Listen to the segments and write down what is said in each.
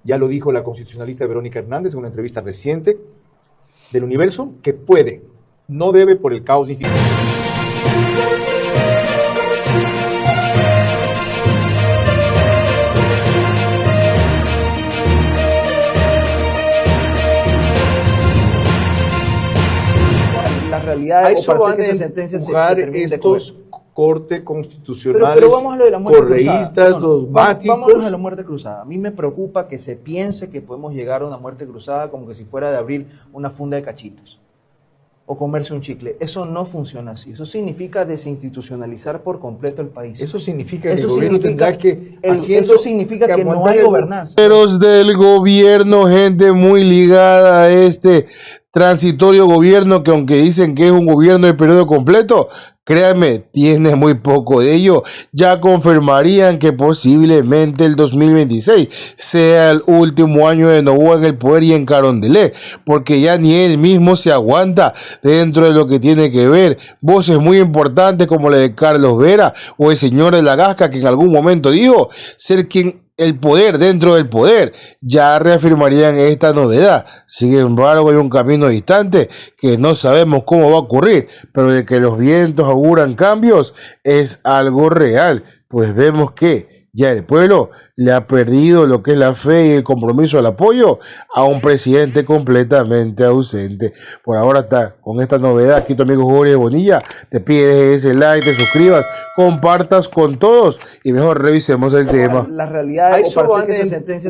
Ya lo dijo la constitucionalista Verónica Hernández en una entrevista reciente del Universo, que puede, no debe por el caos institucional. La realidad es para que esa sentencia se estos corte constitucionales, pero vamos a lo de la muerte correístas, cruzada. dogmáticos. Vámonos a la muerte cruzada. A mí me preocupa que se piense que podemos llegar a una muerte cruzada como que si fuera de abrir una funda de cachitos o comerse un chicle. Eso no funciona así. Eso significa desinstitucionalizar por completo el país. Eso significa que el gobierno tendrá que... Eso significa que no hay gobernanza. Del gobierno, gente muy ligada a este transitorio gobierno que, aunque dicen que es un gobierno de periodo completo, créanme, tiene muy poco de ello. Ya confirmarían que posiblemente el 2026 sea el último año de Noboa en el poder y en Carondelet, porque ya ni él mismo se aguanta dentro de lo que tiene que ver voces muy importantes como la de Carlos Vera o el señor de la Gasca, que en algún momento dijo ser quien el poder dentro del poder. Ya reafirmarían esta novedad. Sin embargo, hay un camino distante que no sabemos cómo va a ocurrir, pero de que los vientos auguran cambios es algo real, pues vemos que ya el pueblo le ha perdido lo que es la fe y el compromiso al apoyo a un presidente completamente ausente. Por ahora está con esta novedad. Aquí tu amigo Jorge Bonilla te pide ese like, te suscribas, compartas con todos y mejor revisemos el tema. La realidad es que esa sentencia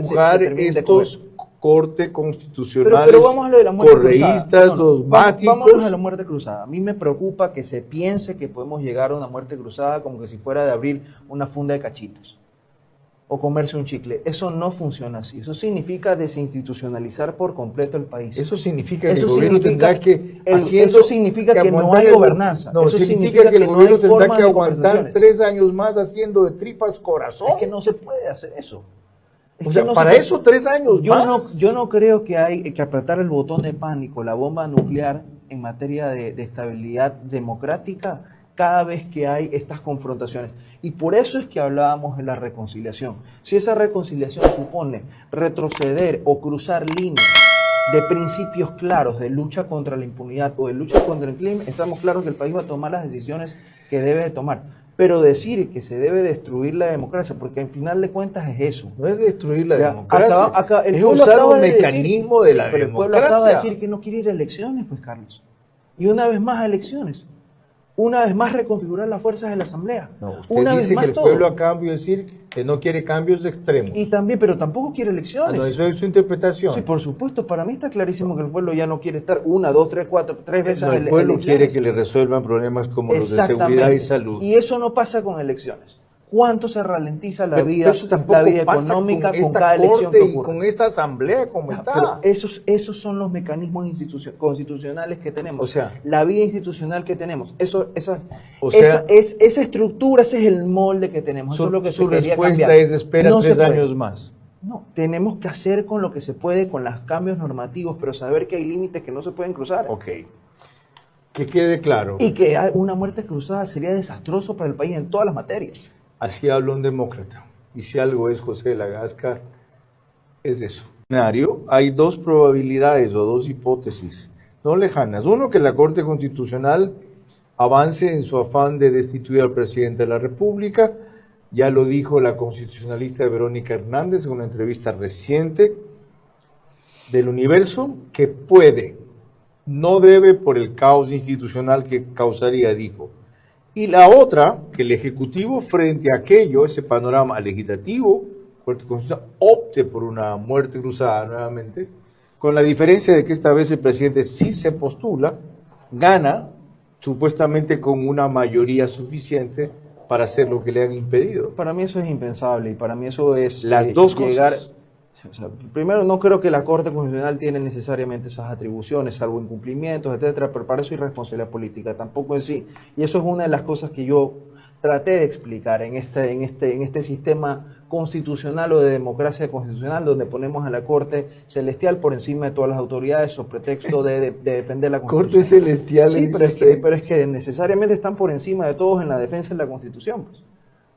estos corte constitucionales, pero vamos a lo de la muerte correístas, dogmáticos. Vámonos a la muerte cruzada. A mí me preocupa que se piense que podemos llegar a una muerte cruzada como que si fuera de abrir una funda de cachitos o comerse un chicle. Eso no funciona así. Eso significa desinstitucionalizar por completo el país. Eso significa que el gobierno tendrá que... Eso significa que no hay gobernanza. No, eso significa que el gobierno tendrá que aguantar 3 años más haciendo de tripas corazón. Es que no se puede hacer eso. O sea, para eso 3 años más. Yo no creo que hay que apretar el botón de pánico, la bomba nuclear en materia de estabilidad democrática cada vez que hay estas confrontaciones. Y por eso es que hablábamos de la reconciliación. Si esa reconciliación supone retroceder o cruzar líneas de principios claros de lucha contra la impunidad o de lucha contra el crimen, estamos claros que el país va a tomar las decisiones que debe de tomar. Pero decir que se debe destruir la democracia, porque al final de cuentas es eso. No es destruir la democracia, es usar un mecanismo de la democracia. Pero el pueblo acaba de decir que no quiere ir a elecciones, pues, Carlos. Y una vez más a elecciones. Una vez más reconfigurar las fuerzas de la Asamblea. No, usted dice que el pueblo a cambio decir que no quiere cambios extremos. Y también, pero tampoco quiere elecciones. No, eso es su interpretación. Sí, por supuesto, para mí está clarísimo que el pueblo ya no quiere estar 1, 2, 3, 4, 3 veces en elecciones. El pueblo quiere que le resuelvan problemas como los de seguridad y salud. Y eso no pasa con elecciones. ¿Cuánto se ralentiza la vida económica con cada elección que ocurre? Con esta asamblea como está. Pero esos son los mecanismos constitucionales que tenemos. O sea, la vida institucional que tenemos. Esa estructura, ese es el molde que tenemos. Eso es lo que su respuesta es espera 3 años más. No, tenemos que hacer con lo que se puede, con los cambios normativos, pero saber que hay límites que no se pueden cruzar. Ok. Que quede claro. Y que una muerte cruzada sería desastroso para el país en todas las materias. Así habla un demócrata. Y si algo es José de la Gasca, es eso. Hay 2 probabilidades o 2 hipótesis no lejanas. Uno, que la Corte Constitucional avance en su afán de destituir al presidente de la República. Ya lo dijo la constitucionalista Verónica Hernández en una entrevista reciente del Universo, que puede, no debe por el caos institucional que causaría, dijo. Y la otra, que el Ejecutivo, frente a aquello, ese panorama legislativo, Corte Constitucional, opte por una muerte cruzada nuevamente, con la diferencia de que esta vez el presidente sí se postula, gana, supuestamente con una mayoría suficiente para hacer lo que le han impedido. Para mí eso es impensable, y para mí eso es... Las dos cosas. O sea, primero, no creo que la Corte Constitucional tiene necesariamente esas atribuciones, salvo incumplimientos, etcétera, pero para eso hay responsabilidad política, tampoco en sí. Y eso es una de las cosas que yo traté de explicar en este sistema constitucional o de democracia constitucional, donde ponemos a la Corte Celestial por encima de todas las autoridades, sobre pretexto de defender la Constitución. Corte Celestial. Sí, pero es que necesariamente están por encima de todos en la defensa de la Constitución, pues.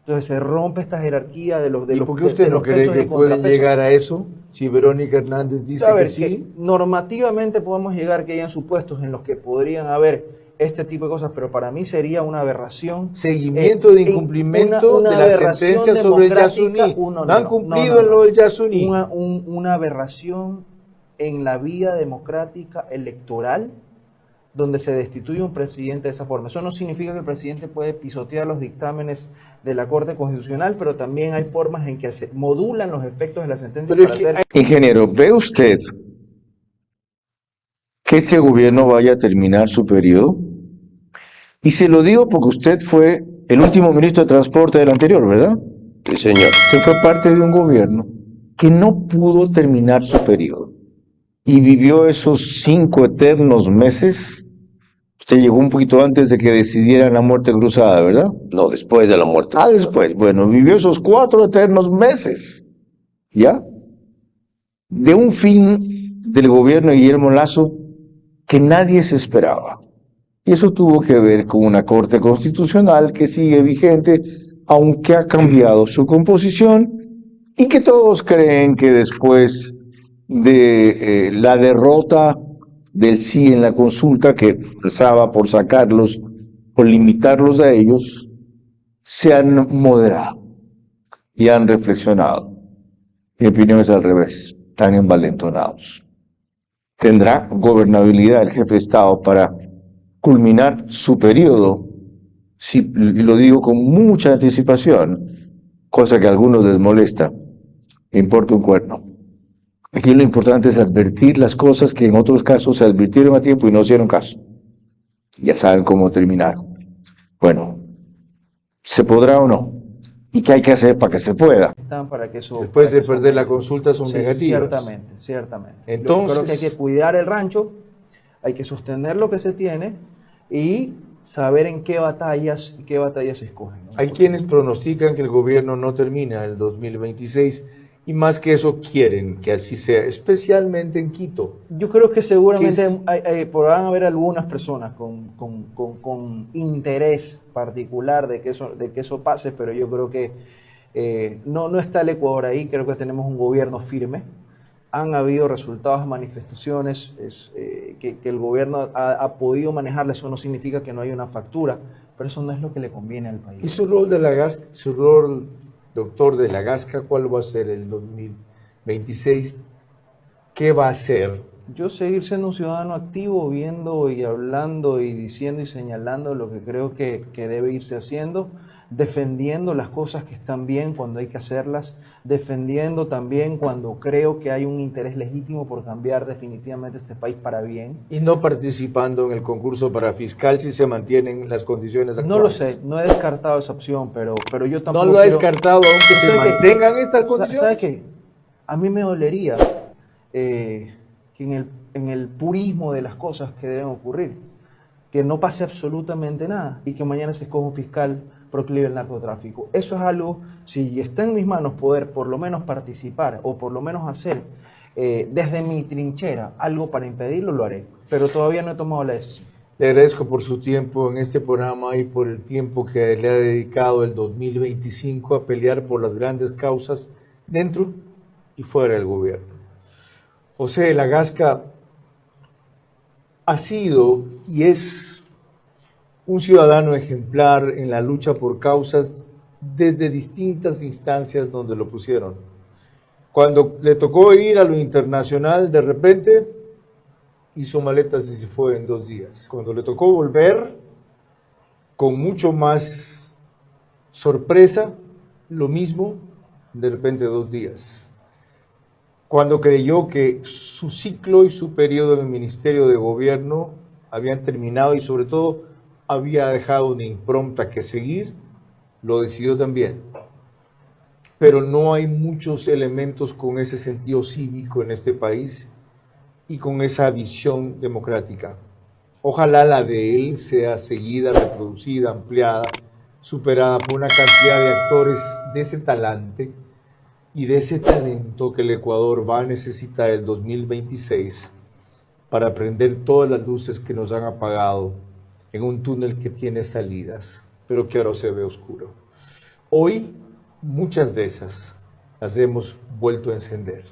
Entonces se rompe esta jerarquía de los ¿Y por qué usted de no los cree pesos que y pueden contrapesos. llegar a eso? Si Verónica Hernández dice A ver, que sí. normativamente podemos llegar que hayan supuestos en los que podrían haber este tipo de cosas, pero para mí sería una aberración. Seguimiento de incumplimiento Una de la aberración sentencia sobre el democrática, Yasuní. No han cumplido en lo del Yasuní. Una aberración en la vía democrática electoral donde se destituye un presidente de esa forma. Eso no significa que el presidente puede pisotear los dictámenes de la Corte Constitucional, pero también hay formas en que se modulan los efectos de la sentencia Pero es para que hacer... Ingeniero, ¿ve usted que este gobierno vaya a terminar su periodo? Y se lo digo porque usted fue el último ministro de Transporte del anterior, ¿verdad? Sí, señor. Usted fue parte de un gobierno que no pudo terminar su periodo y vivió esos 5 eternos meses. Usted llegó un poquito antes de que decidieran la muerte cruzada, ¿verdad? No, después de la muerte. Ah, después. Bueno, vivió esos 4 eternos meses, ¿ya? De un fin del gobierno de Guillermo Lasso que nadie se esperaba. Y eso tuvo que ver con una Corte Constitucional que sigue vigente, aunque ha cambiado su composición, y que todos creen que después de la derrota del sí en la consulta, que rezaba por sacarlos, por limitarlos a ellos, se han moderado y han reflexionado. Mi opinión es al revés, están envalentonados. ¿Tendrá gobernabilidad el jefe de Estado para culminar su periodo? Sí, lo digo con mucha anticipación, cosa que a algunos les molesta. Me importa un cuerno. Aquí lo importante es advertir las cosas que en otros casos se advirtieron a tiempo y no hicieron caso. Ya saben cómo terminaron. Bueno, ¿se podrá o no? ¿Y qué hay que hacer para que se pueda? Están para que eso, Después para de que eso perder la aumente. consulta son Sí, negativas. Ciertamente, ciertamente. Entonces- Yo creo que hay que cuidar el rancho, hay que sostener lo que se tiene y saber en qué batallas se escogen, ¿no? Hay quienes pronostican que el gobierno no termina el 2026 y más que eso quieren que así sea, especialmente en Quito. Yo creo que seguramente ¿Qué es? podrán haber algunas personas con interés particular de que eso pase, pero yo creo que no está el Ecuador ahí. Creo que tenemos un gobierno firme. Han habido resultados, manifestaciones que el gobierno ha podido manejarla. Eso no significa que no haya una factura, pero eso no es lo que le conviene al país. ¿Y su rol de la Gasca, su rol, doctor de la Gasca, cuál va a ser el 2026? ¿Qué va a hacer? Yo seguir siendo un ciudadano activo, viendo y hablando y diciendo y señalando lo que creo que debe irse haciendo, defendiendo las cosas que están bien cuando hay que hacerlas, defendiendo también cuando creo que hay un interés legítimo por cambiar definitivamente este país para bien. Y no participando en el concurso para fiscal si se mantienen las condiciones actuales. No lo sé, no he descartado esa opción, pero yo tampoco No lo ha quiero- descartado aunque se ¿Sabe qué? mantengan estas condiciones. ¿Sabe qué? A mí me dolería que en el purismo de las cosas que deben ocurrir, que no pase absolutamente nada y que mañana se escoja un fiscal proclive al narcotráfico. Eso es algo, si está en mis manos poder por lo menos participar o por lo menos hacer desde mi trinchera algo para impedirlo, lo haré. Pero todavía no he tomado la decisión. Le agradezco por su tiempo en este programa y por el tiempo que le ha dedicado el 2025 a pelear por las grandes causas dentro y fuera del gobierno. José Lagasca ha sido y es un ciudadano ejemplar en la lucha por causas desde distintas instancias donde lo pusieron. Cuando le tocó ir a lo internacional, de repente hizo maletas y se fue en 2 días. Cuando le tocó volver, con mucho más sorpresa, lo mismo, de repente 2 días. Cuando creyó que su ciclo y su periodo en el Ministerio de Gobierno habían terminado y sobre todo había dejado una impronta que seguir, lo decidió también. Pero no hay muchos elementos con ese sentido cívico en este país y con esa visión democrática. Ojalá la de él sea seguida, reproducida, ampliada, superada por una cantidad de actores de ese talante y de ese talento que el Ecuador va a necesitar el 2026 para prender todas las luces que nos han apagado en un túnel que tiene salidas, pero que ahora se ve oscuro. Hoy muchas de esas las hemos vuelto a encender.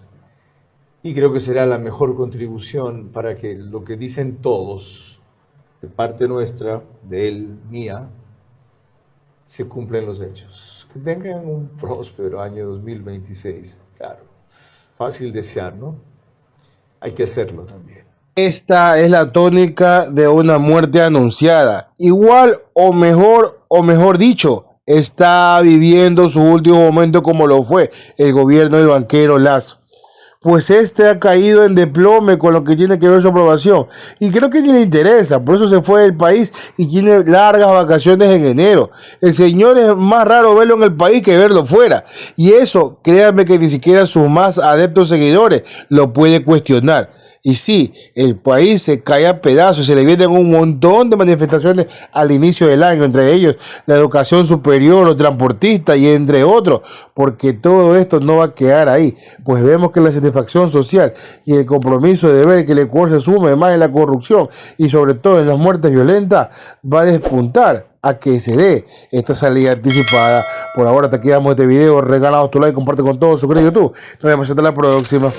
Y creo que será la mejor contribución para que lo que dicen todos, de parte nuestra, de él, mía, se cumpla en los hechos. Que tengan un próspero año 2026. Claro, fácil desear, ¿no? Hay que hacerlo también. Esta es la tónica de una muerte anunciada. Igual o mejor dicho, está viviendo su último momento como lo fue el gobierno del banquero Lazo. Pues este ha caído en desplome con lo que tiene que ver su aprobación. Y creo que ni le interesa, por eso se fue del país y tiene largas vacaciones en enero. El señor es más raro verlo en el país que verlo fuera. Y eso, créanme que ni siquiera sus más adeptos seguidores lo puede cuestionar. Y sí, el país se cae a pedazos, se le vienen un montón de manifestaciones al inicio del año, entre ellos la educación superior, los transportistas y entre otros, porque todo esto no va a quedar ahí. Pues vemos que la satisfacción social y el compromiso de ver que el Ecuador se sume más en la corrupción y sobre todo en las muertes violentas va a despuntar a que se dé esta salida anticipada. Por ahora te quedamos este video, regalaos tu like, comparte con todos, suscríbete a YouTube. Nos vemos hasta la próxima.